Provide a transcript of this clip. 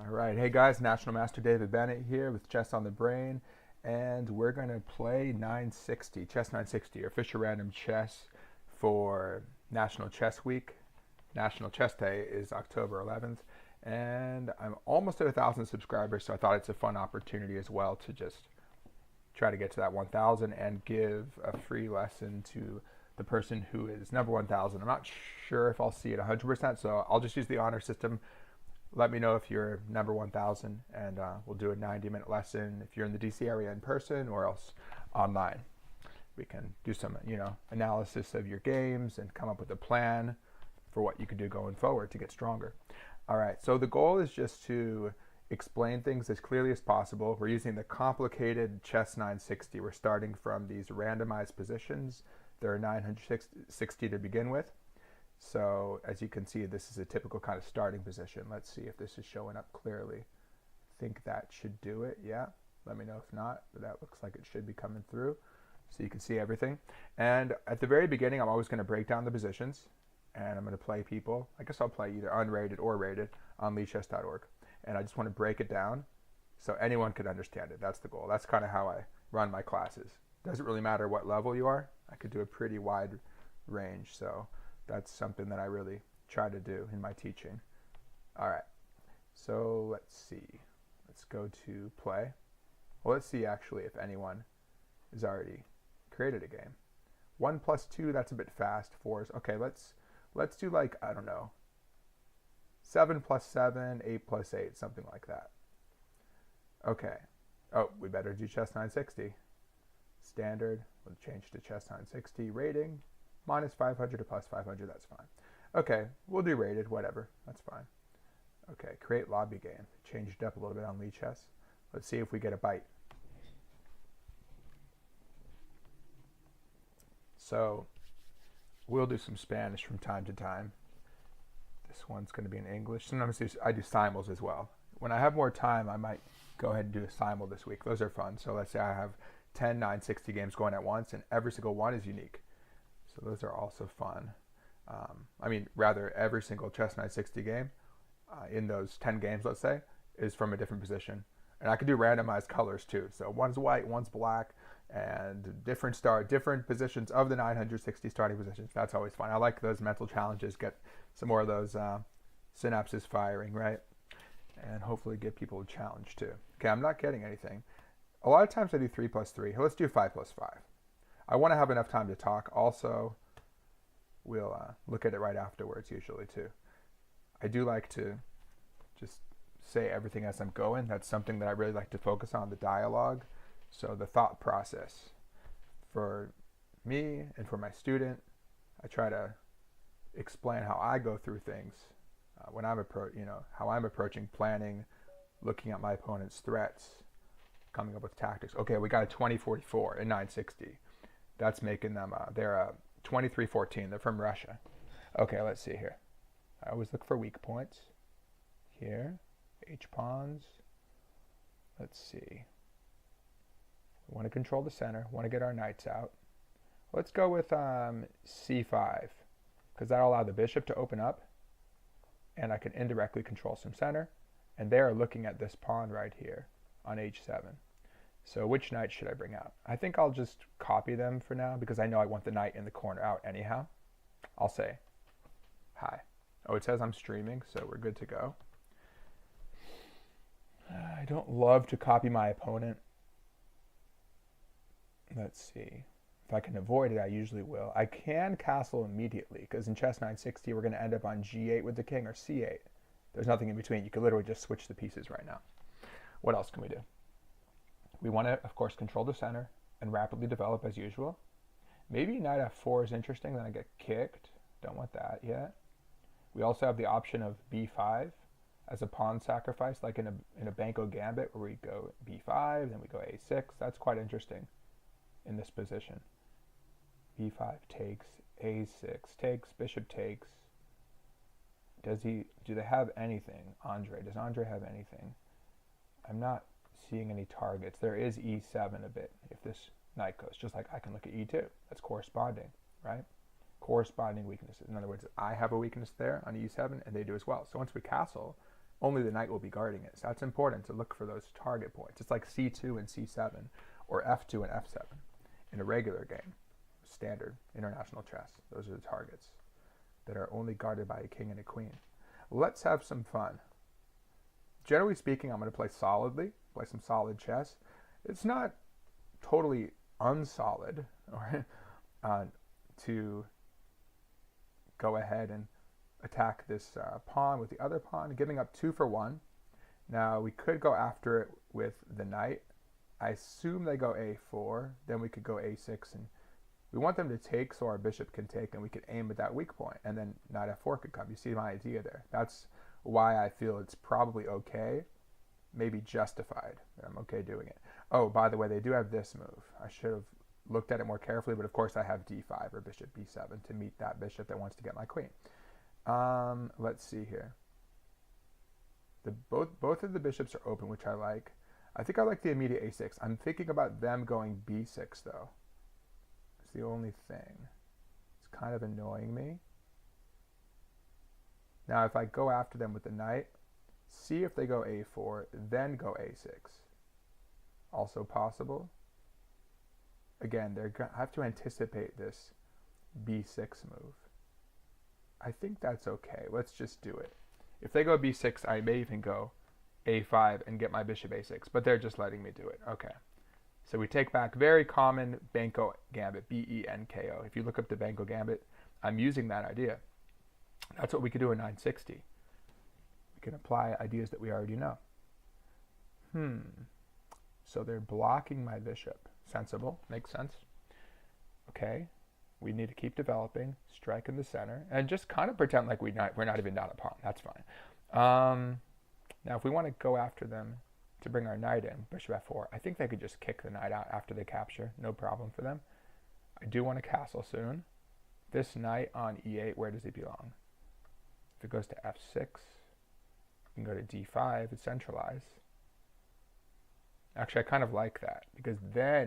All right, hey guys, National Master David Bennett here with Chess on the Brain, and we're going to play 960, Chess 960, or Fischer Random Chess for National Chess Week. National Chess Day is October 11th, and I'm almost at 1,000 subscribers, so I thought it's a fun opportunity as well to just try to get to that 1,000 and give a free lesson to the person who is number 1,000. I'm not sure if I'll see it 100%, so I'll just use the honor system. Let me know if you're number 1,000, and we'll do a 90-minute lesson if you're in the DC area in person or else online. We can do some, analysis of your games and come up with a plan for what you could do going forward to get stronger. All right, so the goal is just to explain things as clearly as possible. We're using the complicated Chess960. We're starting from these randomized positions. There are 960 to begin with. So as you can see, this is a typical kind of starting position. Let's see if this is showing up clearly. I think that should do it. Yeah, let me know if not, but that looks like it should be coming through. So you can see everything. And at the very beginning, I'm always going to break down the positions, and I'm going to play people. I guess I'll play either unrated or rated on leadchess.org. And I just want to break it down so anyone could understand it. That's the goal. That's kind of how I run my classes. Doesn't really matter what level you are. I could do a pretty wide range. So that's something that I really try to do in my teaching. All right, so let's see. Let's go to play. Well, let's see actually if anyone has already created a game. 1 plus 2, that's a bit fast. 4 is, okay, let's do like, I don't know, 7 plus 7, 8 plus 8, something like that. Okay. Oh, we better do Chess 960. Standard, we'll change to Chess 960. Rating, minus 500 to plus 500, that's fine. Okay, we'll do rated, whatever, that's fine. Okay, create lobby game. Changed it up a little bit on Lead Chess. Let's see if we get a bite. So, we'll do some Spanish from time to time. This one's going to be in English. Sometimes I do simuls as well. When I have more time, I might go ahead and do a simul this week. Those are fun. So let's say I have 10 960 games going at once, and every single one is unique. So those are also fun. Rather, every single Chess 960 game in those 10 games, let's say, is from a different position. And I can do randomized colors too. So one's white, one's black, and different positions of the 960 starting positions. That's always fun. I like those mental challenges, get some more of those synapses firing, right? And hopefully get people a challenge too. Okay, I'm not getting anything. A lot of times I do 3 plus 3. Let's do 5 plus 5. I want to have enough time to talk. Also, we'll look at it right afterwards usually too. I do like to just say everything as I'm going. That's something that I really like to focus on, the dialogue. So the thought process. For me and for my student, I try to explain how I go through things when I'm how I'm approaching planning, looking at my opponent's threats, coming up with tactics. Okay, we got a 2044 in 960. That's making them, they're 2314. They're from Russia. Okay, let's see here. I always look for weak points. Here, H pawns. Let's see. We want to control the center. Want to get our knights out. Let's go with C5, because that'll allow the bishop to open up, and I can indirectly control some center. And they're looking at this pawn right here on H7. So which knight should I bring out? I think I'll just copy them for now because I know I want the knight in the corner out anyhow. I'll say hi. Oh, it says I'm streaming, so we're good to go. I don't love to copy my opponent. Let's see. If I can avoid it, I usually will. I can castle immediately because in Chess 960, we're going to end up on G8 with the king or C8. There's nothing in between. You could literally just switch the pieces right now. What else can we do? We want to, of course, control the center and rapidly develop as usual. Maybe knight f4 is interesting, then I get kicked. Don't want that yet. We also have the option of b5 as a pawn sacrifice, like in a Banco Gambit, where we go b5, then we go a6. That's quite interesting in this position. b5 takes, a6 takes, bishop takes. Do they have anything? Does Andre have anything? I'm not seeing any targets. There is e7 a bit if this knight goes, just like I can look at e2. That's corresponding, right? Corresponding weaknesses. In other words, I have a weakness there on e7 and they do as well. So once we castle, only the knight will be guarding it. So that's important to look for those target points. It's like c2 and c7, or f2 and f7 in a regular game, standard international chess. Those are the targets that are only guarded by a king and a queen. Let's have some fun. Generally speaking, I'm going to play solidly, play some solid chess. It's not totally unsolid or to go ahead and attack this pawn with the other pawn, giving up 2 for 1. Now we could go after it with the knight. I assume they go a4, then we could go a6, and we want them to take so our bishop can take, and we could aim at that weak point, and then knight f4 could come. You see my idea there. That's why I feel it's probably okay, maybe justified, that I'm okay doing it. Oh, by the way, they do have this move. I should have looked at it more carefully, but of course I have d5 or bishop b7 to meet that bishop that wants to get my queen. Let's see here. Both of the bishops are open, which I like. I think I like the immediate a6. I'm thinking about them going b6, though. It's the only thing. It's kind of annoying me. Now, if I go after them with the knight, see if they go a4, then go a6. Also possible. Again, I have to anticipate this b6 move. I think that's okay. Let's just do it. If they go b6, I may even go a5 and get my bishop a6, but they're just letting me do it. Okay. So we take back very common Benko gambit, B-E-N-K-O. If you look up the Benko gambit, I'm using that idea. That's what we could do in 960. We can apply ideas that we already know. So they're blocking my bishop. Sensible. Makes sense. Okay. We need to keep developing, strike in the center, and just kind of pretend like we're not even down a pawn. That's fine. Now, if we want to go after them to bring our knight in, bishop f4, I think they could just kick the knight out after they capture. No problem for them. I do want a castle soon. This knight on e8, where does he belong? If it goes to f6, we can go to d5 and centralize. Actually, I kind of like that, because then